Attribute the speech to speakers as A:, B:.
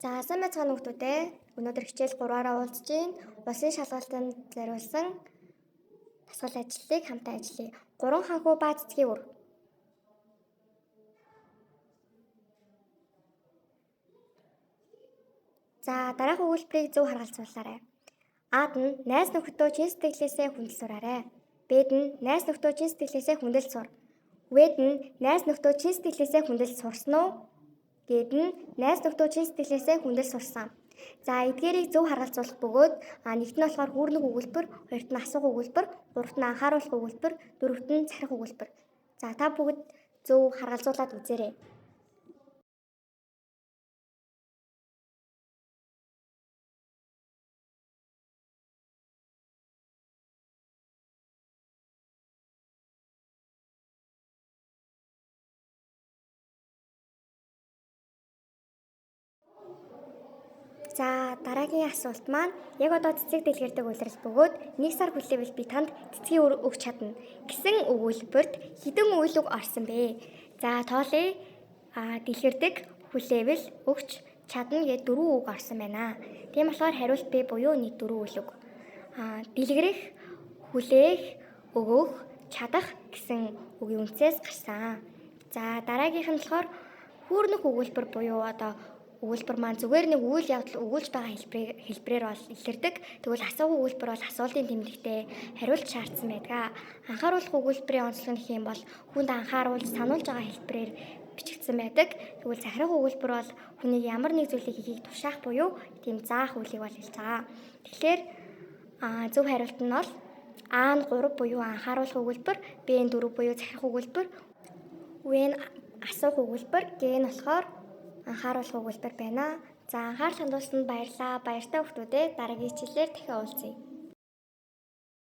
A: За сайн байцгаана хүмүүс ээ. Өнөөдөр хичээл 3-аараа уулзж гин. Улсын шалгалтанд зориулсан дасгал ажлыг хамтаа ажиллая. 3 ханхуу ба цэцгийн үр. За дараах өгүүлбэрийг зөв харгалзуулаарай. Аад нь найз нөхөдөө чин сэтгэлээсээ хүндэл сураарай. Б'д нь найз нөхөдөө чин сэтгэлээсээ хүндэл сур. В'д нь найз нөхөдөө чин сэтгэлээсээ хүндэл сурсан уу? Гэд нь найз нөхдөд чин сэтгэлээсээ хүндэл сурсан. За эдгээрийг зөв харгалзуулах бөгөөд нэгт нь болохоор хүүрнэг өгүүлбэр, хоёрт нь асуух өгүүлбэр, гуравт нь анхааруулах өгүүлбэр, дөрөвт нь захирах өгүүлбэр. За та бүгд зөв харгалзуулаад үзээрэй. За дараагийн асуулт маань яг одоо цэцэг дэлгэрдэг улирал бөгөөд 1 сар хүлээвэл би танд цэцгийн үр өгч чадна гэсэн өгүүлбэрт хэдэн үйл үг орсон бэ? За тоолъё. Дэлгэрдэг хүлээвэл өгч чадна гэд 4 үг орсон байна. Тийм болохоор хариулт Б буюу нийт 4 үйл үг. Дэлгэрэх, хүлээх, өгөх, чадах гэсэн үгийн үндсээс гарсан. За дараагийнх нь болохоор хүүрнэх өгүүлбэр буюу одоо өгүүлбэр маань зүгээр нэг үйл явдал өгүүлж байгаа хэлбэрээр бол илэрдэг. Тэгвэл асуух өгүүлбэр бол асуултын тэмдэгтээ хариулт шаардсан байдаг. Анхааруулах өгүүлбэрийн онцлог нь юм бол хүнд анхааруулж сануулж байгаа хэлбэрээр бичигдсэн байдаг. Тэгвэл захирах өгүүлбэр бол хүнийг ямар нэг зүйлийг хийхийг тушаах буюу тийм заах үйлийг бол хэлж байгаа. Тэгэхээр зөв хариулт нь бол А нь 3 буюу анхааруулах өгүүлбэр, Б нь 4 буюу захирах өгүүлбэр, В нь асуух өгүүлбэр, Г нь болохоор анхааруулах өгүүлбэр байна. За анхаарал хандуулсанд баярлалаа. Баяртай хүмүүстээ дараагийн хичээлээр дахин уулзъя.